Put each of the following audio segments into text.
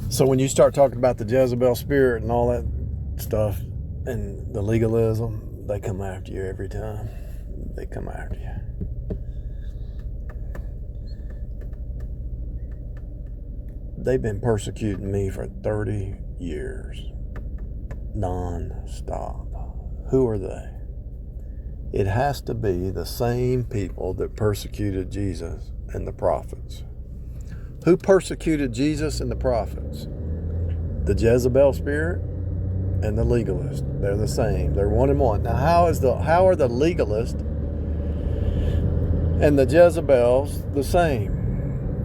So when you start talking about the Jezebel spirit and all that stuff and the legalism, they come after you every time. They come after you. They've been persecuting me for 30 years, non-stop. Who are they? It has to be the same people that persecuted Jesus and the prophets. Who persecuted Jesus and the prophets? The Jezebel spirit and the legalist. They're the same. They're one and one. Now, how are the legalists and the Jezebels the same?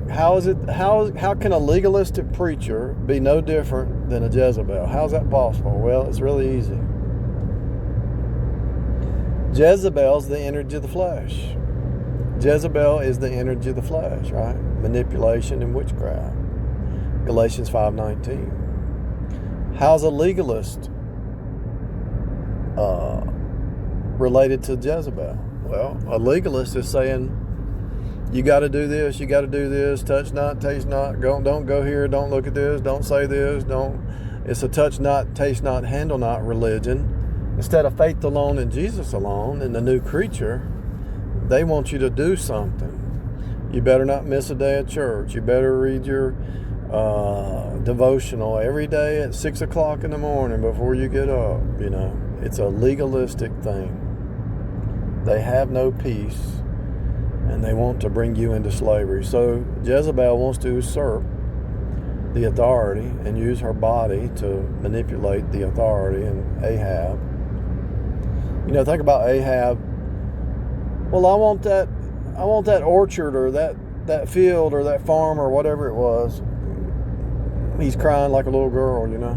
How can a legalistic preacher be no different than a Jezebel? How's that possible? Well, it's really easy. Jezebel's the energy of the flesh. Jezebel is the energy of the flesh, right? Manipulation and witchcraft. Galatians 5:19. How's a legalist related to Jezebel? Well, a legalist is saying, you got to do this, you got to do this, touch not, taste not, don't go here, don't look at this, don't say this, don't. It's a touch not, taste not, handle not religion. Instead of faith alone in Jesus alone and the new creature, they want you to do something. You better not miss a day at church. You better read your devotional every day at 6 o'clock in the morning before you get up. You know, it's a legalistic thing. They have no peace, and they want to bring you into slavery. So Jezebel wants to usurp the authority and use her body to manipulate the authority in Ahab. You know, think about Ahab. Well, I want that orchard or that field or that farm or whatever it was. He's crying like a little girl, you know.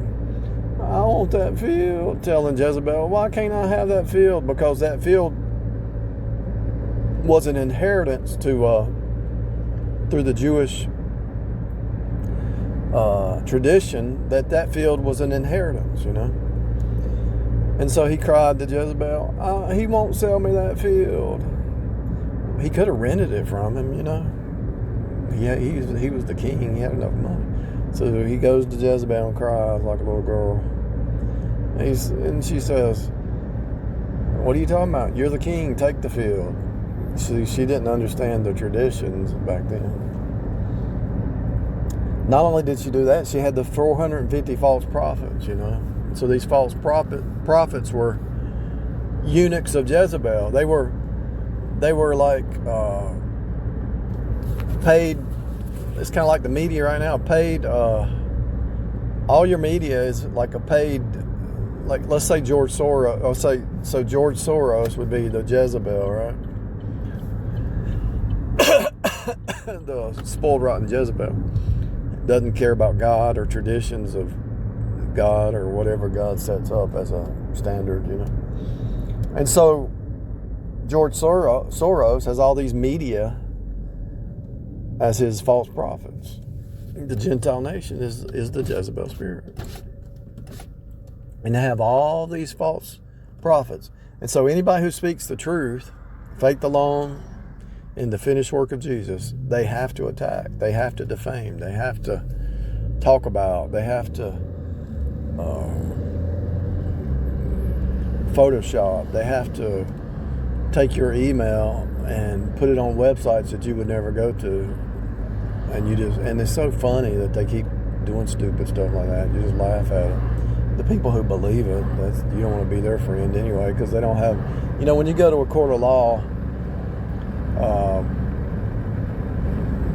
I want that field, telling Jezebel, why can't I have that field? Because that field was an inheritance to through the Jewish tradition that field was an inheritance, you know. And so he cried to Jezebel, he won't sell me that field. He could have rented it from him, you know. He was the king. He had enough money. So he goes to Jezebel and cries like a little girl. And she says, what are you talking about? You're the king. Take the field. She didn't understand the traditions back then. Not only did she do that, she had the 450 false prophets, you know. So these false prophets were eunuchs of Jezebel. They were like paid. It's kind of like the media right now. Paid. All your media is like a paid. Like, let's say George Soros. So George Soros would be the Jezebel, right? The spoiled, rotten Jezebel doesn't care about God or traditions of God or whatever God sets up as a standard, you know. And so George Soros has all these media as his false prophets. The Gentile nation is the Jezebel spirit. And they have all these false prophets. And so anybody who speaks the truth, faith alone, in the finished work of Jesus, they have to attack. They have to defame. They have to talk about. They have to Photoshop. They have to take your email and put it on websites that you would never go to. And it's so funny that they keep doing stupid stuff like that. You just laugh at it. The people who believe it, you don't want to be their friend anyway, because they don't have, you know, when you go to a court of law,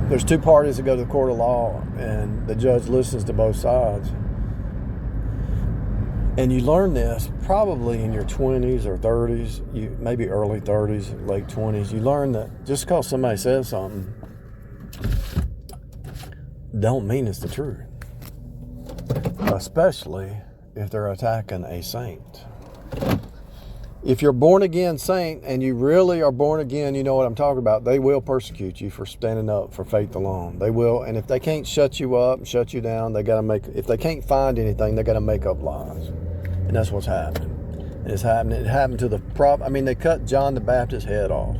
there's two parties that go to the court of law, and the judge listens to both sides. And you learn this probably in your 20s or 30s, maybe early 30s, late 20s. You learn that just because somebody says something don't mean it's the truth. Especially if they're attacking a saint. If you're born again saint and you really are born again, you know what I'm talking about. They will persecute you for standing up for faith alone. They will, and if they can't shut you up and shut you down, if they can't find anything, they got to make up lies. And that's what's happening. And it's happening. It happened to they cut John the Baptist's head off.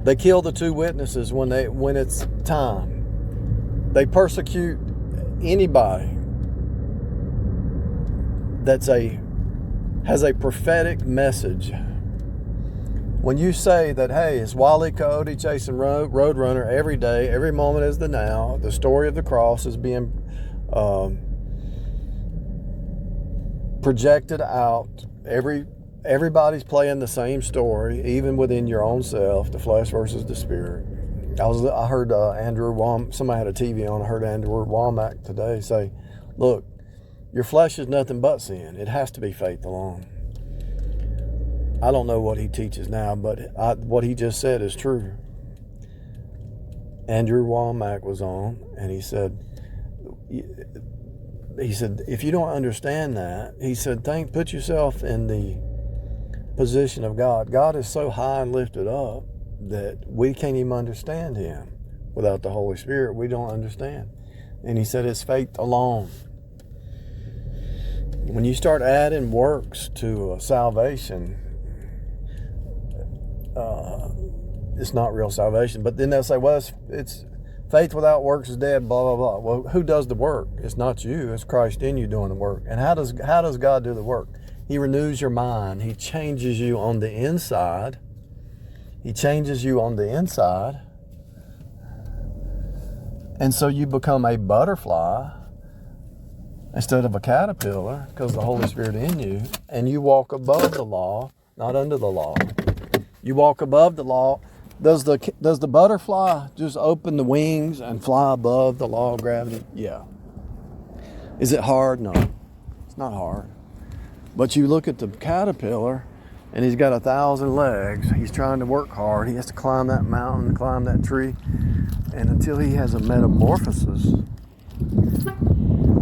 They kill the two witnesses when it's time. They persecute anybody has a prophetic message, when you say that, hey, it's Wile E. Coyote chasing Roadrunner every day, every moment is the now, the story of the cross is being projected out, everybody's playing the same story, even within your own self, the flesh versus the spirit. I heard somebody had a TV on, I heard Andrew Womack today say, look, your flesh is nothing but sin. It has to be faith alone. I don't know what he teaches now, but what he just said is true. Andrew Womack was on, and he said, if you don't understand that, he said, put yourself in the position of God. God is so high and lifted up that we can't even understand him. Without the Holy Spirit, we don't understand. And he said, it's faith alone. When you start adding works to salvation, it's not real salvation. But then they'll say, well, it's faith without works is dead, blah, blah, blah. Well, who does the work? It's not you. It's Christ in you doing the work. And how does God do the work? He renews your mind. He changes you on the inside. He changes you on the inside. And so you become a butterfly instead of a caterpillar, because the Holy Spirit in you, and you walk above the law, not under the law. You walk above the law. Does the butterfly just open the wings and fly above the law of gravity? Yeah. Is it hard? No, it's not hard. But you look at the caterpillar, and he's got 1,000 legs. He's trying to work hard. He has to climb that mountain, climb that tree, and until he has a metamorphosis,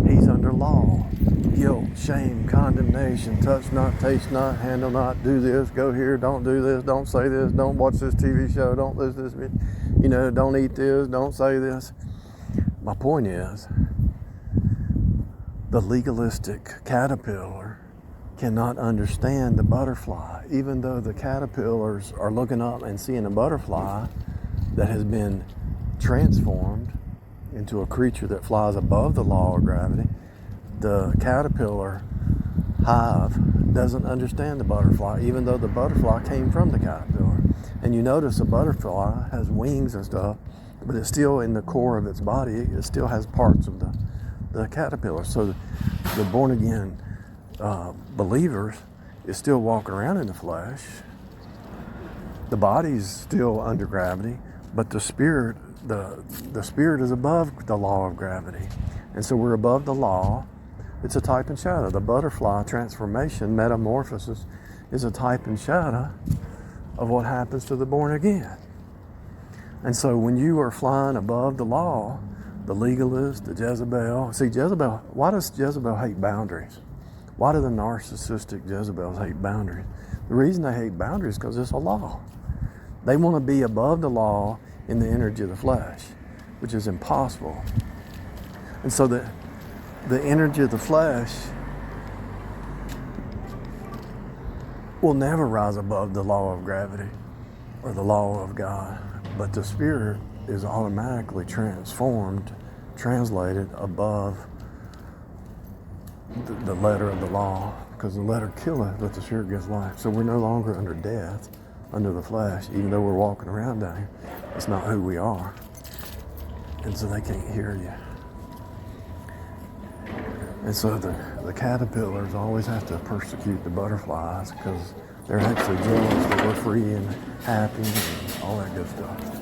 he's under law. Guilt, shame, condemnation, touch not, taste not, handle not, do this, go here, don't do this, don't say this, don't watch this TV show, don't listen to this, don't eat this, don't say this. My point is, the legalistic caterpillar cannot understand the butterfly, even though the caterpillars are looking up and seeing a butterfly that has been transformed into a creature that flies above the law of gravity. The caterpillar hive doesn't understand the butterfly, even though the butterfly came from the caterpillar. And you notice a butterfly has wings and stuff, but it's still in the core of its body. It still has parts of the caterpillar. So the born again believers is still walking around in the flesh. The body's still under gravity, but the spirit is above the law of gravity. And so we're above the law. It's a type and shadow. The butterfly transformation, metamorphosis, is a type and shadow of what happens to the born again. And so when you are flying above the law, the legalist, the Jezebel. See, why does Jezebel hate boundaries? Why do the narcissistic Jezebels hate boundaries? The reason they hate boundaries is because it's a law. They want to be above the law in the energy of the flesh, which is impossible. And so the energy of the flesh will never rise above the law of gravity or the law of God. But the spirit is automatically translated above the letter of the law, because the letter killeth, but the spirit gives life. So we're no longer under death, under the flesh, even though we're walking around down here. It's not who we are. And so they can't hear you. And so the caterpillars always have to persecute the butterflies because they're actually jealous that we're free and happy and all that good stuff.